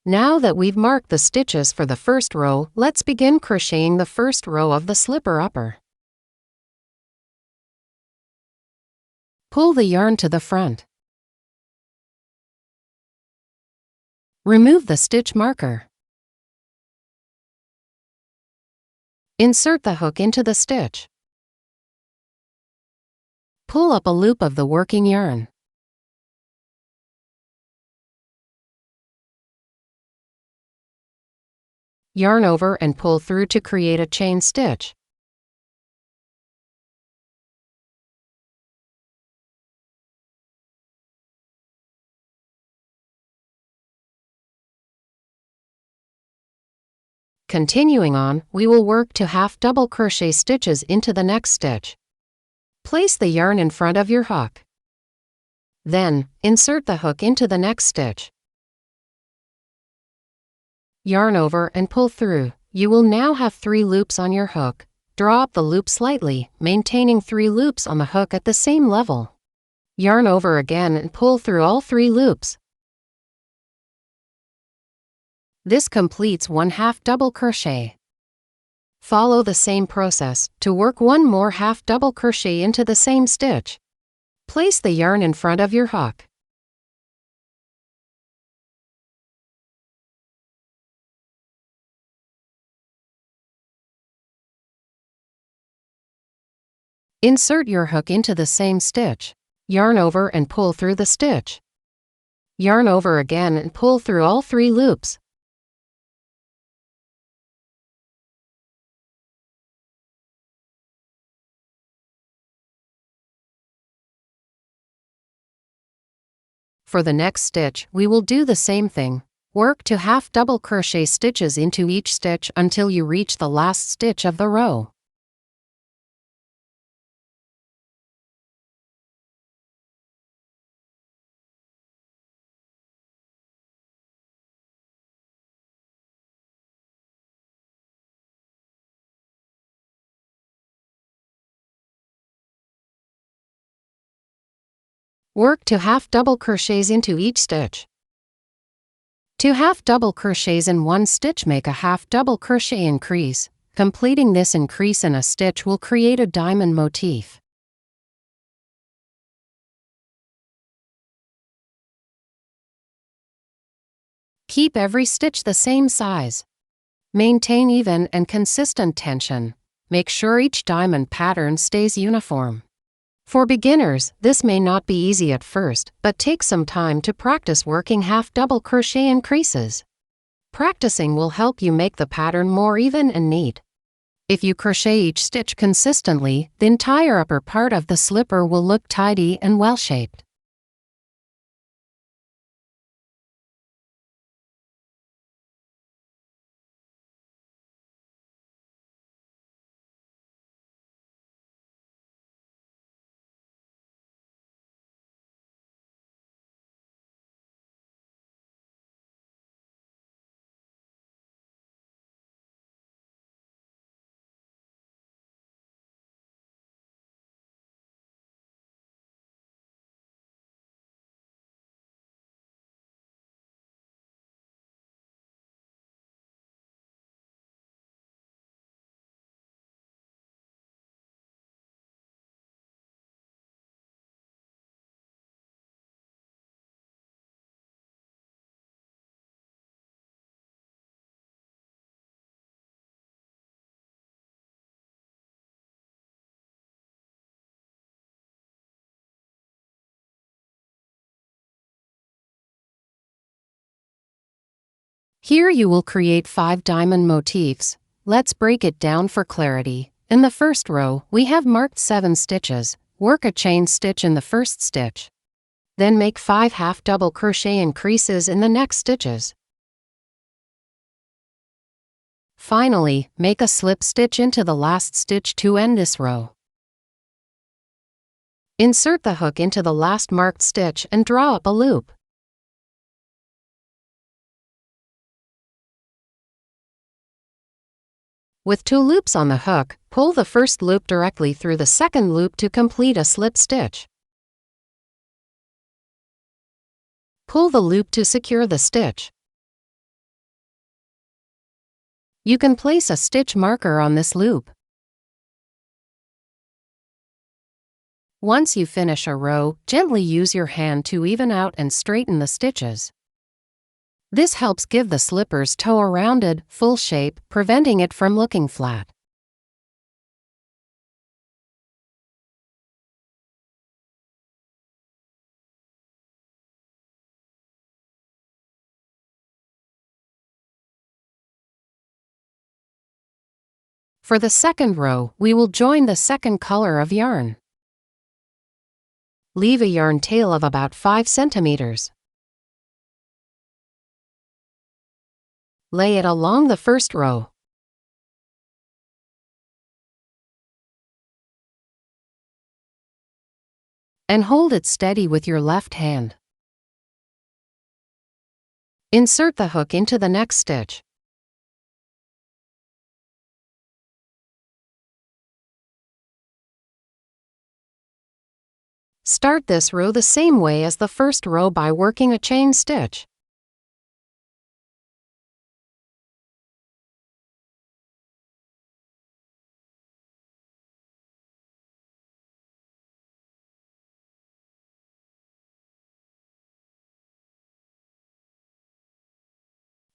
Now that we've marked the stitches for the first row, let's begin crocheting the first row of the slipper upper. Pull the yarn to the front. Remove the stitch marker. Insert the hook into the stitch. Pull up a loop of the working yarn. Yarn over and pull through to create a chain stitch. Continuing on, we will work to half double crochet stitches into the next stitch. Place the yarn in front of your hook. Then, insert the hook into the next stitch. Yarn over and pull through. You will now have 3 loops on your hook. Draw up the loop slightly, maintaining 3 loops on the hook at the same level. Yarn over again and pull through all 3 loops. This completes 1 half double crochet. Follow the same process to work 1 more half double crochet into the same stitch. Place the yarn in front of your hook. Insert your hook into the same stitch. Yarn over and pull through the stitch. Yarn over again and pull through all 3 loops. For the next stitch, we will do the same thing. Work to half double crochet stitches into each stitch until you reach the last stitch of the row. Work to half double crochets into each stitch. 2 half double crochets in 1 stitch make a half double crochet increase. Completing this increase in a stitch will create a diamond motif. Keep every stitch the same size. Maintain even and consistent tension. Make sure each diamond pattern stays uniform. For beginners, this may not be easy at first, but take some time to practice working half double crochet increases. Practicing will help you make the pattern more even and neat. If you crochet each stitch consistently, the entire upper part of the slipper will look tidy and well-shaped. Here you will create 5 diamond motifs. Let's break it down for clarity. In the first row, we have marked 7 stitches. Work a chain stitch in the first stitch. Then make 5 half double crochet increases in the next stitches. Finally, make a slip stitch into the last stitch to end this row. Insert the hook into the last marked stitch and draw up a loop. With 2 loops on the hook, pull the first loop directly through the second loop to complete a slip stitch. Pull the loop to secure the stitch. You can place a stitch marker on this loop. Once you finish a row, gently use your hand to even out and straighten the stitches. This helps give the slipper's toe a rounded, full shape, preventing it from looking flat. For the second row, we will join the second color of yarn. Leave a yarn tail of about 5 centimeters. Lay it along the first row. And hold it steady with your left hand. Insert the hook into the next stitch. Start this row the same way as the first row by working a chain stitch.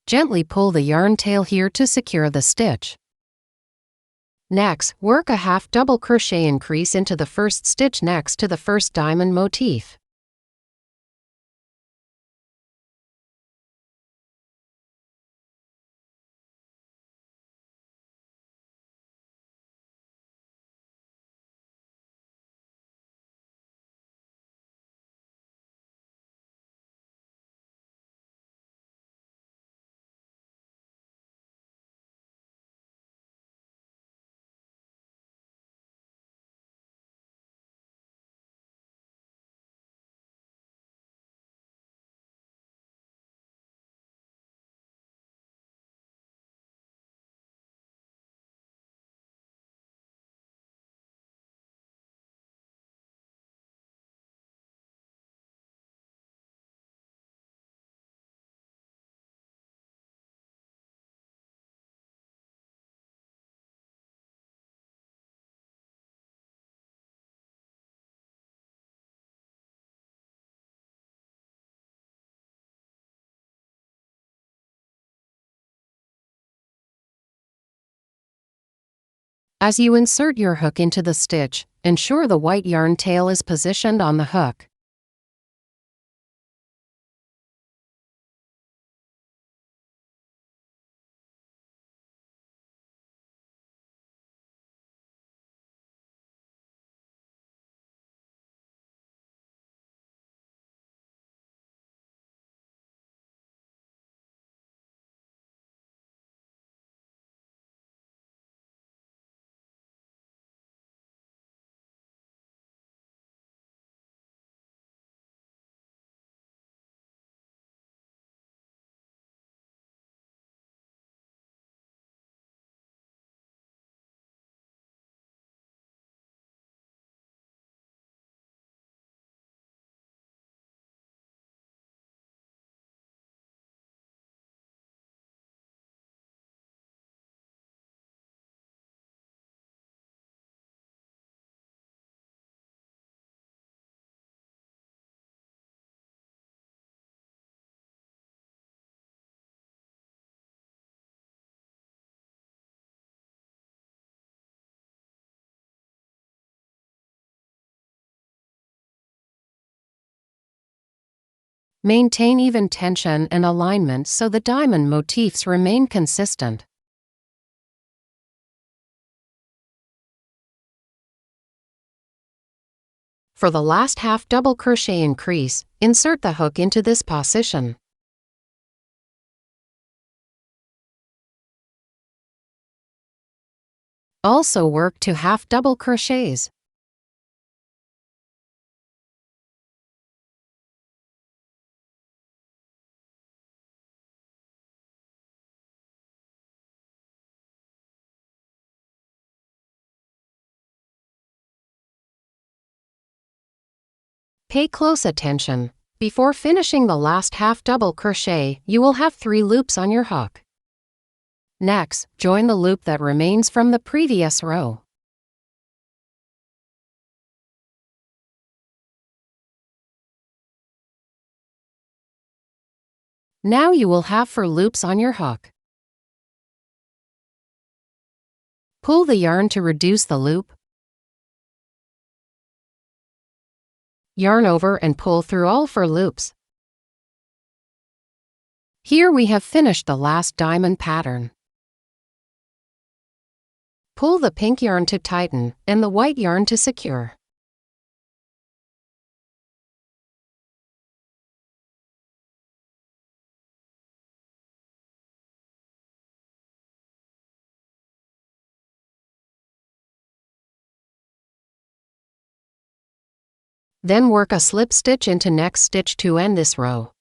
Gently pull the yarn tail here to secure the stitch. Next, work a half double crochet increase into the first stitch next to the first diamond motif. As you insert your hook into the stitch, ensure the white yarn tail is positioned on the hook. Maintain even tension and alignment so the diamond motifs remain consistent. For the last half double crochet increase, insert the hook into this position. Also work 2 half double crochets. Pay close attention. Before finishing the last half double crochet, you will have 3 loops on your hook. Next, join the loop that remains from the previous row. Now you will have 4 loops on your hook. Pull the yarn to reduce the loop. Yarn over and pull through all 4 loops. Here we have finished the last diamond pattern. Pull the pink yarn to tighten and the white yarn to secure. Then work a slip stitch into next stitch to end this row.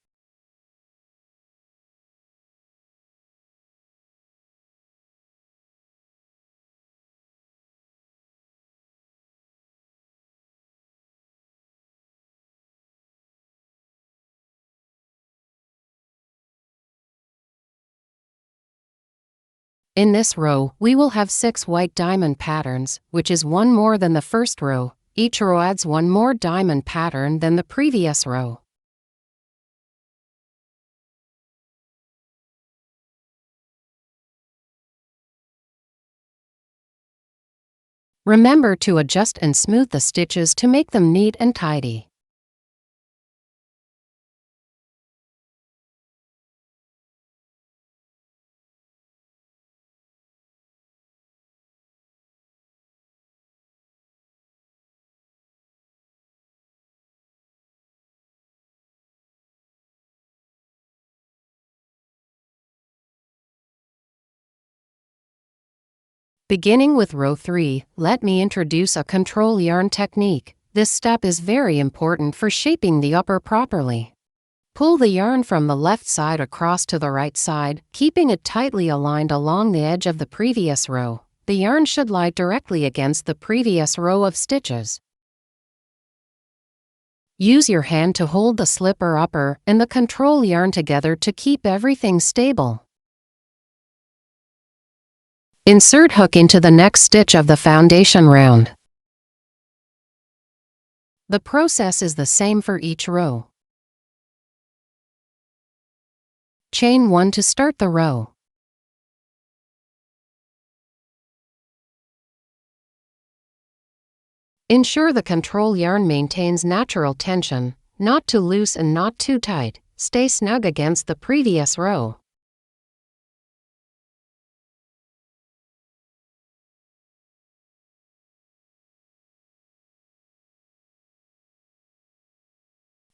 In this row, we will have 6 white diamond patterns, which is 1 more than the first row. Each row adds 1 more diamond pattern than the previous row. Remember to adjust and smooth the stitches to make them neat and tidy. Beginning with row 3, let me introduce a control yarn technique. This step is very important for shaping the upper properly. Pull the yarn from the left side across to the right side, keeping it tightly aligned along the edge of the previous row. The yarn should lie directly against the previous row of stitches. Use your hand to hold the slipper upper and the control yarn together to keep everything stable. Insert hook into the next stitch of the foundation round. The process is the same for each row. Chain 1 to start the row. Ensure the control yarn maintains natural tension, not too loose and not too tight. Stay snug against the previous row.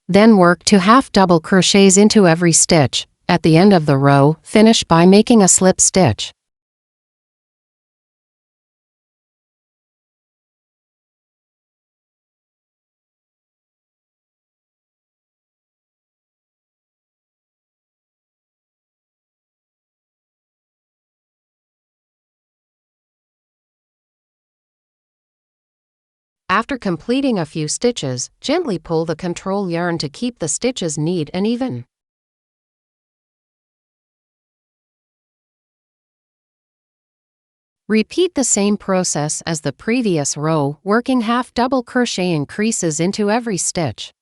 Then work 2 half double crochets into every stitch. At the end of the row, finish by making a slip stitch. After completing a few stitches, gently pull the control yarn to keep the stitches neat and even. Repeat the same process as the previous row, working half double crochet increases into every stitch.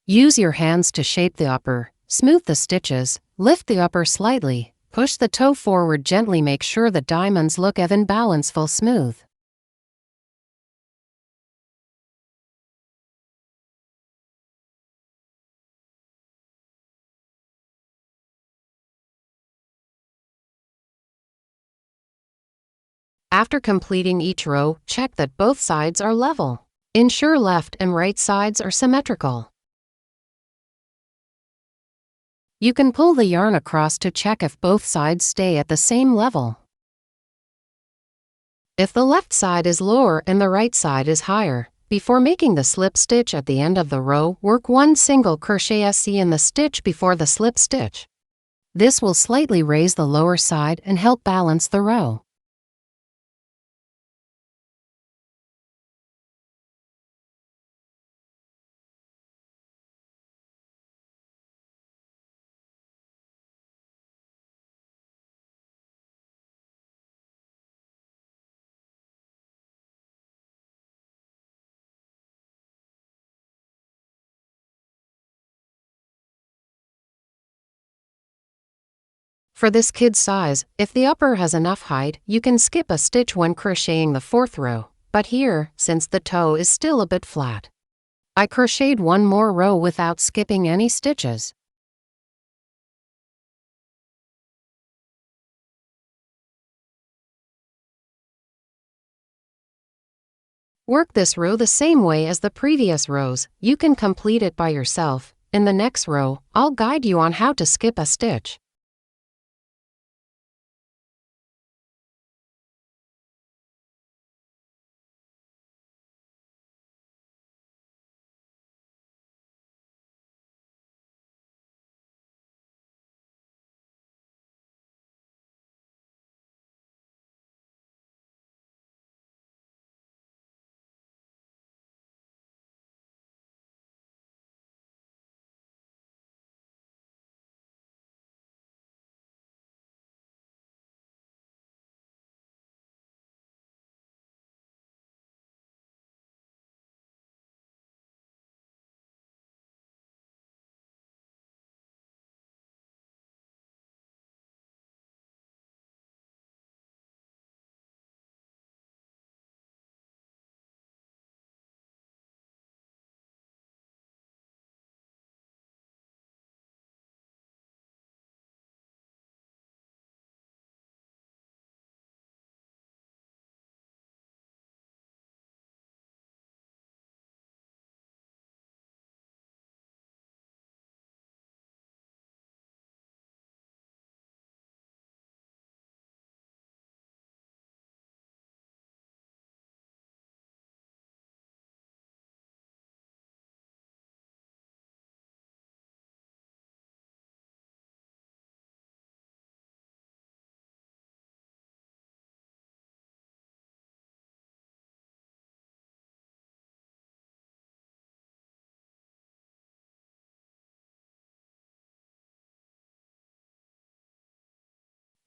Use your hands to shape the upper, smooth the stitches, lift the upper slightly, push the toe forward gently, make sure the diamonds look even, balanceful, smooth. After completing each row, check that both sides are level. Ensure left and right sides are symmetrical. You can pull the yarn across to check if both sides stay at the same level. If the left side is lower and the right side is higher, before making the slip stitch at the end of the row, work one single crochet SC in the stitch before the slip stitch. This will slightly raise the lower side and help balance the row. For this kid size, if the upper has enough height, you can skip a stitch when crocheting the fourth row, but here, since the toe is still a bit flat, I crocheted one more row without skipping any stitches. Work this row the same way as the previous rows. You can complete it by yourself. In the next row, I'll guide you on how to skip a stitch.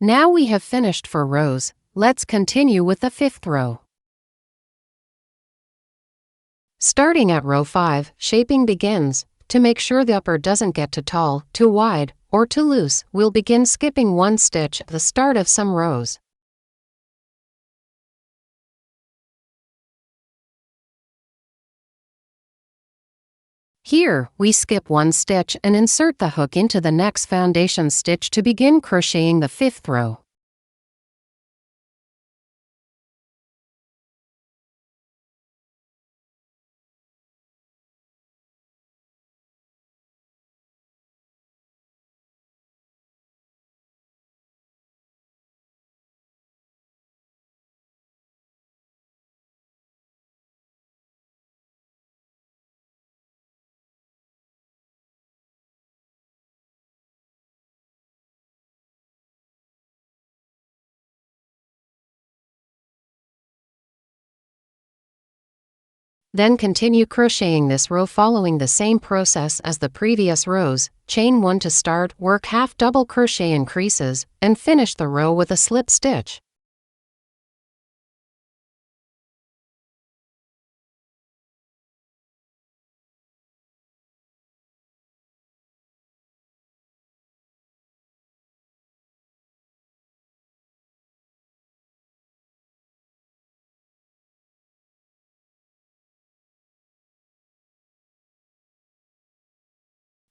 Now we have finished 4 rows. Let's continue with the 5th row. Starting at row 5, shaping begins. To make sure the upper doesn't get too tall, too wide, or too loose, we'll begin skipping one stitch at the start of some rows. Here, we skip one stitch and insert the hook into the next foundation stitch to begin crocheting the 5th row. Then continue crocheting this row following the same process as the previous rows. Chain 1 to start, work half double crochet increases, and finish the row with a slip stitch.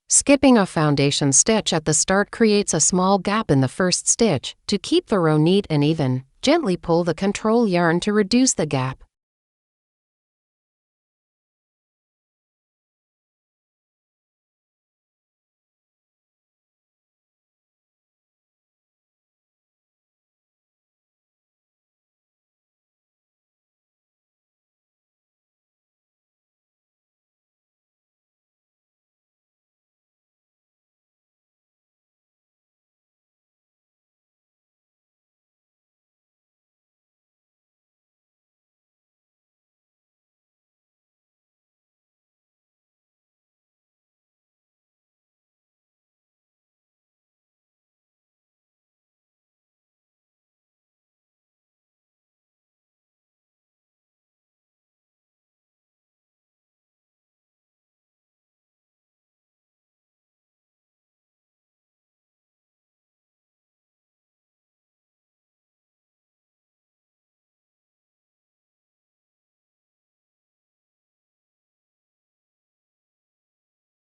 Skipping a foundation stitch at the start creates a small gap in the first stitch. To keep the row neat and even, gently pull the control yarn to reduce the gap.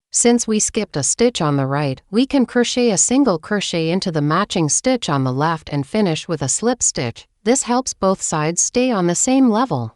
Since we skipped a stitch on the right, we can crochet a single crochet into the matching stitch on the left and finish with a slip stitch. This helps both sides stay on the same level.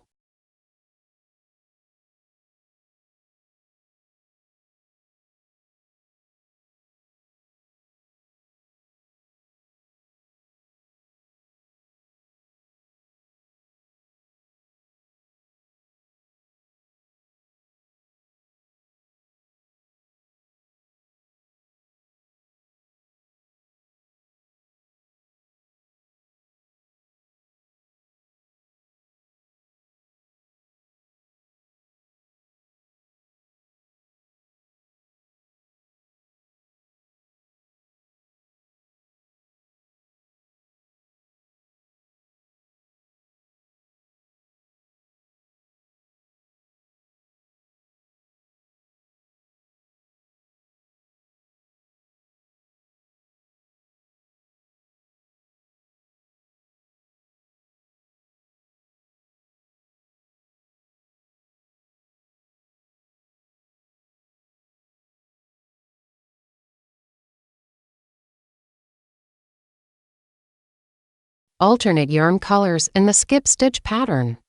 Alternate yarn colors in the skip stitch pattern.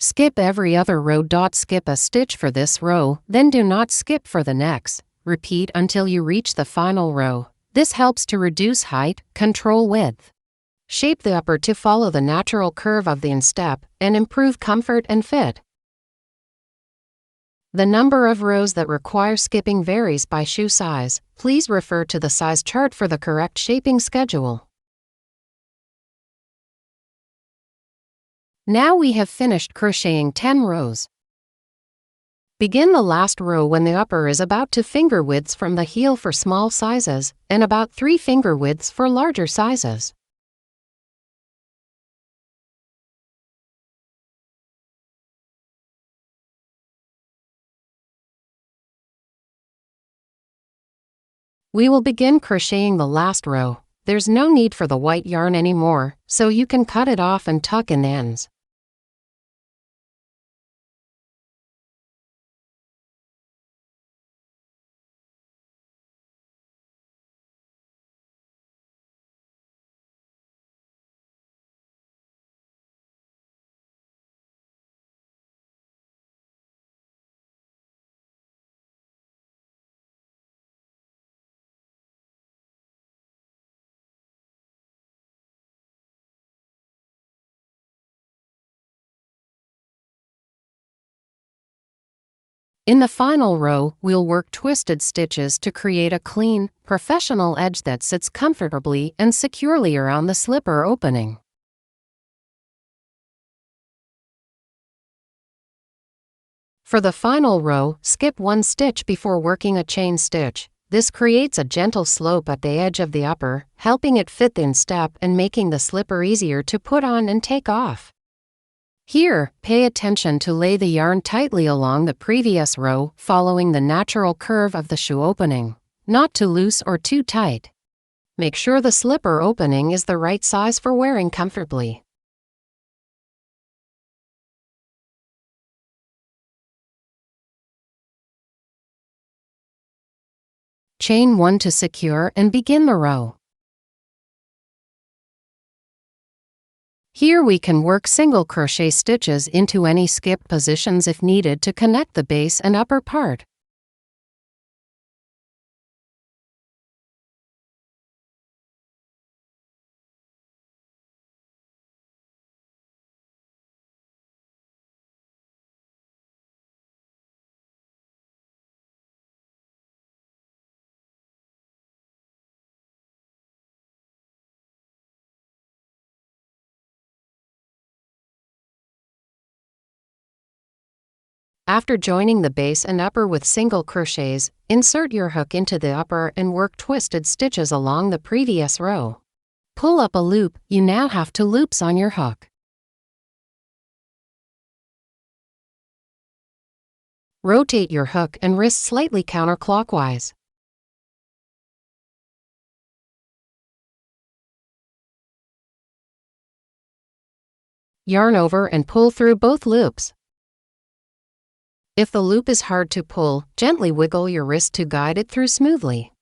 Skip every other row. Skip a stitch for this row, then do not skip for the next. Repeat until you reach the final row. This helps to reduce height, control width. Shape the upper to follow the natural curve of the instep, and improve comfort and fit. The number of rows that require skipping varies by shoe size. Please refer to the size chart for the correct shaping schedule. Now we have finished crocheting 10 rows. Begin the last row when the upper is about 2 finger widths from the heel for small sizes, and about 3 finger widths for larger sizes. We will begin crocheting the last row. There's no need for the white yarn anymore, so you can cut it off and tuck in the ends. In the final row, we'll work twisted stitches to create a clean, professional edge that sits comfortably and securely around the slipper opening. For the final row, skip 1 stitch before working a chain stitch. This creates a gentle slope at the edge of the upper, helping it fit the instep and making the slipper easier to put on and take off. Here, pay attention to lay the yarn tightly along the previous row, following the natural curve of the shoe opening, not too loose or too tight. Make sure the slipper opening is the right size for wearing comfortably. Chain 1 to secure and begin the row. Here we can work single crochet stitches into any skipped positions if needed to connect the base and upper part. After joining the base and upper with single crochets, insert your hook into the upper and work twisted stitches along the previous row. Pull up a loop, you now have 2 loops on your hook. Rotate your hook and wrist slightly counterclockwise. Yarn over and pull through both loops. If the loop is hard to pull, gently wiggle your wrist to guide it through smoothly.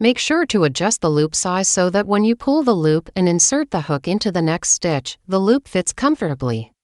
Make sure to adjust the loop size so that when you pull the loop and insert the hook into the next stitch, the loop fits comfortably.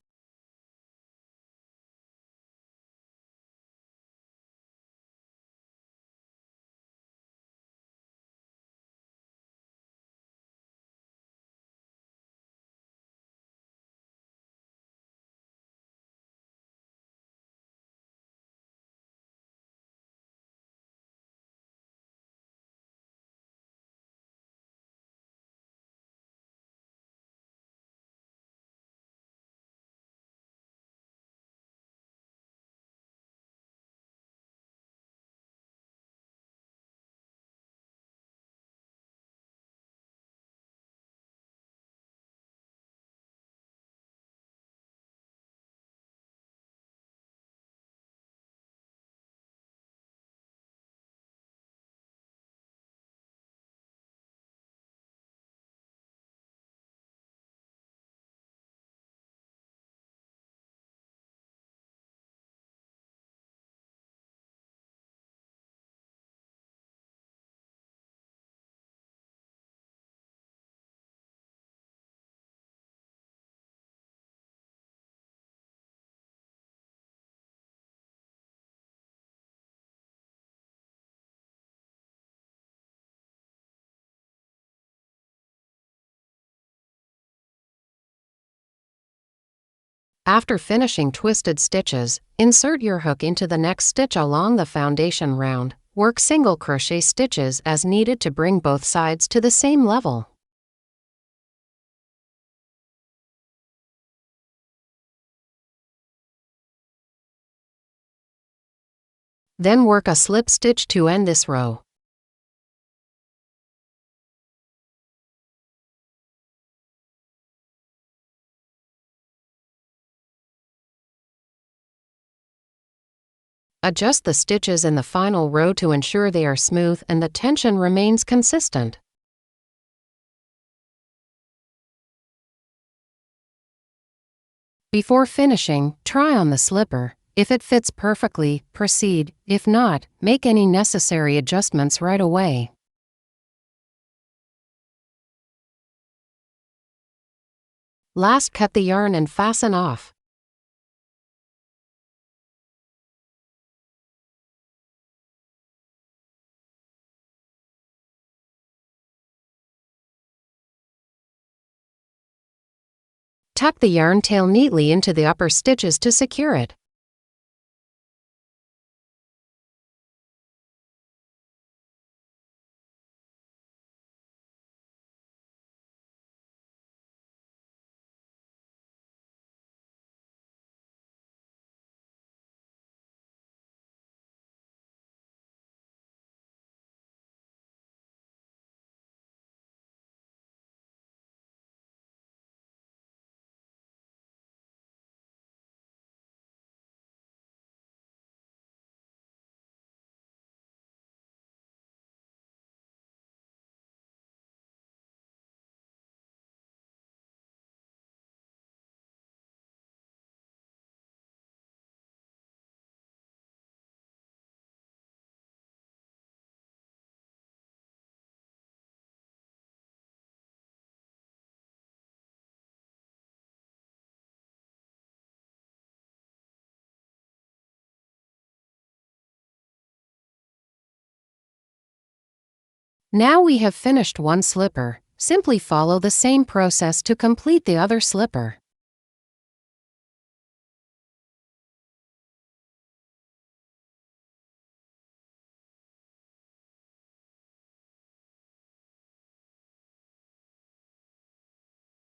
After finishing twisted stitches, insert your hook into the next stitch along the foundation round. Work single crochet stitches as needed to bring both sides to the same level. Then work a slip stitch to end this row. Adjust the stitches in the final row to ensure they are smooth and the tension remains consistent. Before finishing, try on the slipper. If it fits perfectly, proceed. If not, make any necessary adjustments right away. Last, cut the yarn and fasten off. Tuck the yarn tail neatly into the upper stitches to secure it. Now we have finished one slipper. Simply follow the same process to complete the other slipper.